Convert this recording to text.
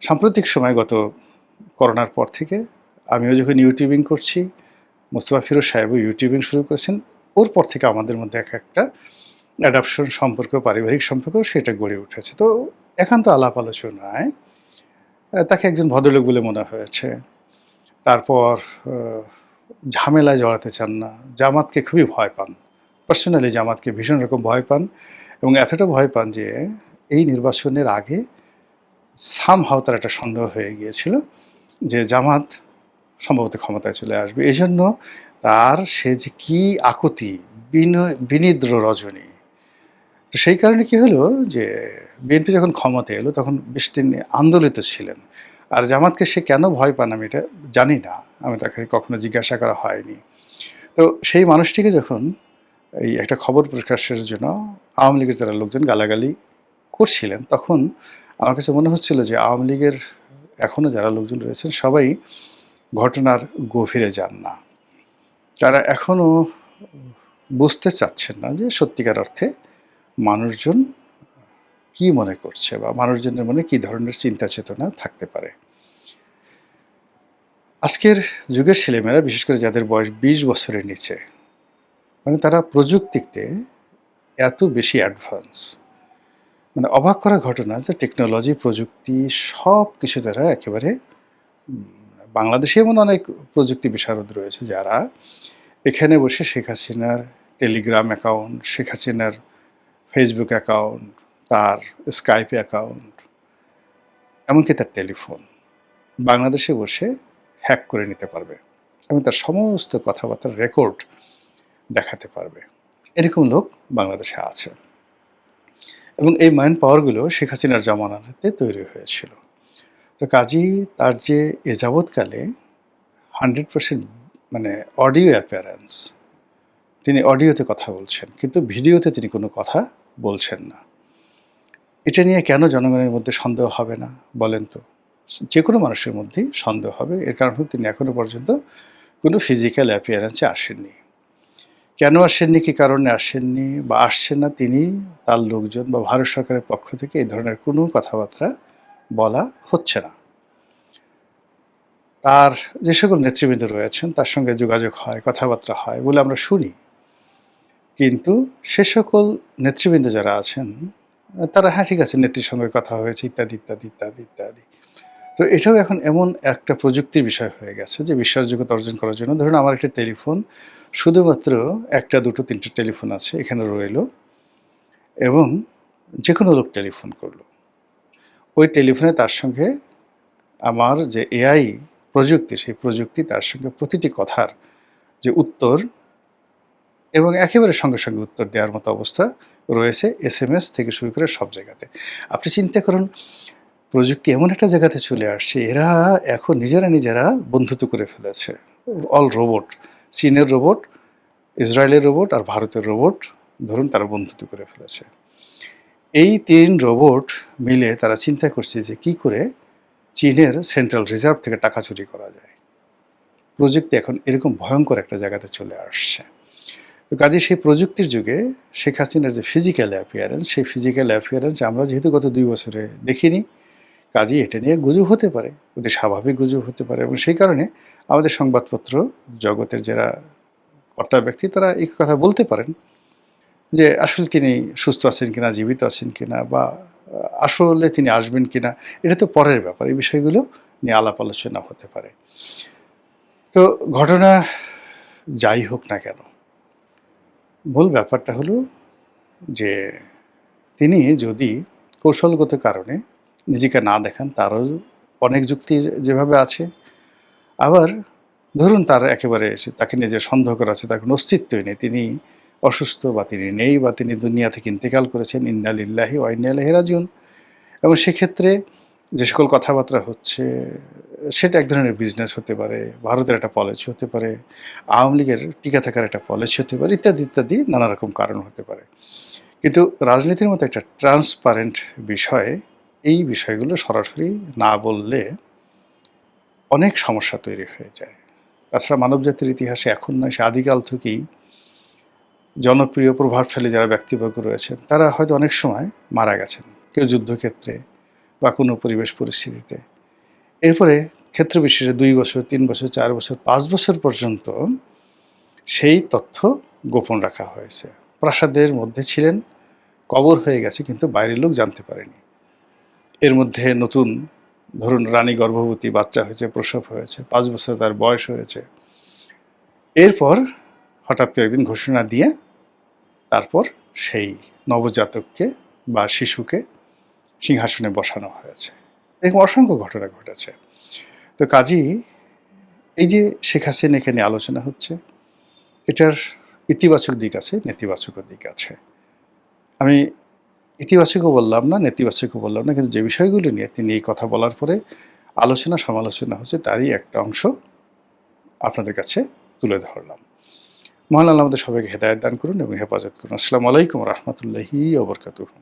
সাম্প্রতিক সময়ে গত করোনার পর থেকে আমিও যখন ইউটিউবিং করছি, মোস্তফা ফিরোজ সাহেবও ইউটিউবিং শুরু করেছেন। ওর পর থেকে আমাদের মধ্যে একটা অ্যাডাপশন সম্পর্ক, পারিবারিক সম্পর্ক সেটা গড়ে উঠেছে। তো একান্ত আলাপ আলোচনায় তাকে একজন ভদ্রলোক বলে মনে হয়েছে। তারপর আ ঝামেলায় জড়াতে চান না। জামাতকে খুবই ভয় পান। পার্সোনালি জামাতকে ভীষণ রকম ভয় পান এবং এতটা ভয় পান যে এই নির্বাচনের আগে সামহাউ তার একটা সন্দেহ হয়ে গিয়েছিল যে জামাত সম্ভবত ক্ষমতায় চলে আসবে। এজন্য তার সে যে কি আকুতি, বিনিদ্র রজনী। তো সেই কারণে কি হলো যে বিএনপি যখন ক্ষমতায় এলো তখন বেশ তিনি আন্দোলিত ছিলেন। আর জামাতকে সে কেন ভয় পান আমি এটা জানি না। আমি তাকে কখনো জিজ্ঞাসা করা হয়নি। তো সেই মানুষটিকে যখন এই একটা খবর প্রকাশের জন্য আওয়ামী লীগের যারা লোকজন গালাগালি করছিলেন, তখন আমার কাছে মনে হচ্ছিল যে আওয়ামী লীগের এখনো যারা লোকজন রয়েছেন সবাই ঘটনার গভীরে যান না। তারা এখনো বুঝতে চাচ্ছেন না যে সত্যিকার অর্থে মানুষজন কি মনে করছে বা মানুষজনের মনে কি ধরনের চিন্তা চেতনা থাকতে পারে। আজকের যুগের ছেলেমেয়েরা বিশেষ করে যাদের বয়স ২০ বছরের নিচে, মানে তারা প্রযুক্তিতে এত বেশি অ্যাডভান্স, মানে অবাক করা ঘটনা যে টেকনোলজি, প্রযুক্তি সবকিছু তারা একেবারে বাংলাদেশে এমন অনেক প্রযুক্তি বিশারদ রয়েছে যারা এখানে বসে শেখ হাসিনার টেলিগ্রাম অ্যাকাউন্ট, শেখ হাসিনার ফেসবুক অ্যাকাউন্ট, তার স্কাইপ অ্যাকাউন্ট, এমনকি তার টেলিফোন বাংলাদেশে বসে হ্যাক করে নিতে পারবে এবং তার সমস্ত কথাবার্তার রেকর্ড দেখাতে পারবে। এরকম লোক বাংলাদেশে আছে এবং এই ম্যান পাওয়ারগুলো শেখ হাসিনার জামানাতে তৈরি হয়েছিল। তো কাজেই তার যে এ যাবৎকালে 100% মানে অডিও অ্যাপিয়ারেন্স, তিনি অডিওতে কথা বলছেন কিন্তু ভিডিওতে তিনি কোনো কথা বলছেন না। এটা নিয়ে কেন জনগণের মধ্যে সন্দেহ হবে না বলেন তো? যে কোনো মানুষের মধ্যেই সন্দেহ হবে। এর কারণ হলো তিনি এখনো পর্যন্ত কোনো ফিজিক্যাল অ্যাপিয়ারেন্সে আসেননি। কেন আসেননি, কী কারণে আসেননি বা আসছেন না, তিনি, তার লোকজন বা ভারত সরকারের পক্ষ থেকে এই ধরনের কোনো কথাবার্তা বলা হচ্ছে না। তার যে সকল নেতৃবৃন্দ রয়েছেন তার সঙ্গে যোগাযোগ হয়, কথাবার্তা হয় বলে আমরা শুনি। কিন্তু সে সকল নেতৃবৃন্দ যারা আছেন তারা হ্যাঁ ঠিক আছে নেত্রীর সঙ্গে কথা হয়েছে ইত্যাদি, ইত্যাদি, ইত্যাদি, ইত্যাদি। তো এটাও এখন এমন একটা প্রযুক্তির বিষয় হয়ে গেছে যে বিশ্বাসযোগ্যতা অর্জন করার জন্য ধরুন আমার একটা টেলিফোন শুধুমাত্র ১ টা ২ টো ৩ টে টেলিফোন আছে এখানে রইলো এবং যেকোনো লোক টেলিফোন করলো। ওই টেলিফোনে তার সঙ্গে আমার যে এআই প্রযুক্তি, সেই প্রযুক্তি তার সঙ্গে প্রতিটি কথার যে উত্তর এবং একেবারে সঙ্গে, সঙ্গে উত্তর দেওয়ার মতো অবস্থা রয়েছে এসএমএস থেকে শুরু করে সব জায়গাতে। আপনি চিন্তা করুন প্রযুক্তি এমন একটা জায়গাতে চলে আসছে, এরা এখন নিজেরা বন্ধুত্ব করে ফেলেছে। অল রোবট, চীনের রোবট, ইসরায়েলের রোবট আর ভারতের রোবট ধরুন তারা বন্ধুত্ব করে ফেলেছে। এই ৩ রোবট মিলে তারা চিন্তা করছে যে কি করে চীনের সেন্ট্রাল রিজার্ভ থেকে টাকা চুরি করা যায়। প্রযুক্তি এখন এরকম ভয়ঙ্কর একটা জায়গাতে চলে আসছে। তো কাজেই সেই প্রযুক্তির যুগে শেখ হাসিনার যে ফিজিক্যাল অ্যাপিয়ারেন্স, সেই ফিজিক্যাল অ্যাপিয়ারেন্স আমরা যেহেতু গত ২ বছরে দেখিনি, কাজেই এটা নিয়ে গুজব হতে পারে, অতি স্বাভাবিক গুজব হতে পারে এবং সেই কারণে আমাদের সংবাদপত্র জগতের যারা কর্তা ব্যক্তি তারা এই কথা বলতে পারেন যে আসলে তিনি সুস্থ আছেন কিনা, জীবিত আছেন কিনা বা আসলে তিনি আসবেন কিনা, এটা তো পরের ব্যাপার। এই বিষয়গুলো নিয়ে আলাপ আলোচনা হতে পারে। তো ঘটনা যাই হোক না কেন, মূল ব্যাপারটা হলো যে তিনি যদি কৌশলগত কারণে নিজেকে না দেখান, তারও অনেক যুক্তি যেভাবে আছে। আবার ধরুন তার একেবারে তাকে নিয়ে যে সন্দেহ করা আছে, তার কোনো অস্তিত্বই নেই। তিনি অসুস্থ বা তিনি নেই বা তিনি দুনিয়া থেকে ইন্তেকাল করেছেন। ইন্না লিল্লাহি ওয়া ইন্না ইলাইহি রাজিউন। এবং সেক্ষেত্রে যে সকল কথাবার্তা হচ্ছে সেটা এক ধরনের বিজনেস হতে পারে, ভারতের একটা পলিসি হতে পারে, আওয়ামী লীগের টিকে থাকার একটা পলিসি হতে পারে, ইত্যাদি, ইত্যাদি নানা রকম কারণ হতে পারে। কিন্তু রাজনীতির মতো একটা ট্রান্সপারেন্ট বিষয়ে এই বিষয়গুলো সরাসরি না বললে অনেক সমস্যা তৈরি হয়ে যায়। তাছাড়া মানবজাতির ইতিহাসে এখন নয়, সে আদিকাল থেকেই জনপ্রিয় প্রভাবশালী যারা ব্যক্তিবর্গ রয়েছেন তারা হয়তো অনেক সময় মারা গেছেন। কেউ যুদ্ধক্ষেত্রে বা কোনো পরিবেশ পরিস্থিতিতে। এরপরে ক্ষেত্র বিশেষে ২ বছর, ৩ বছর, ৪ বছর, ৫ বছর পর্যন্ত সেই তথ্য গোপন রাখা হয়েছে। প্রাসাদের মধ্যে ছিলেন, কবর হয়ে গেছে কিন্তু বাইরের লোক জানতে পারেনি। এর মধ্যে নতুন ধরুন রানী গর্ভবতী, বাচ্চা হয়েছে, প্রসব হয়েছে, ৫ বছর তার বয়স হয়েছে। এরপর হঠাৎ করে একদিন ঘোষণা দিয়ে তারপর সেই নবজাতককে বা শিশুকে সিংহাসনে বসানো হয়েছে। এরকম অসংখ্য ঘটনা ঘটেছে। তো কাজেই এই যে শেখ হাসিনাকে নিয়ে আলোচনা হচ্ছে, এটার ইতিবাচক দিক আছে, নেতিবাচকও দিক আছে। আমি ইতিবাচকও বললাম না, নেতিবাচকও বললাম না, কিন্তু যে বিষয়গুলো নিয়ে তিনি এই কথা বলার পরে আলোচনা সমালোচনা হচ্ছে তারই একটা অংশ আপনাদের কাছে তুলে ধরলাম। মহান আল্লাহ আমাদের সবাইকে হেদায়েত দান করুন এবং হেফাজত করুন। আসসালামু আলাইকুম ওয়া রাহমাতুল্লাহি ওয়া বারাকাতুহু।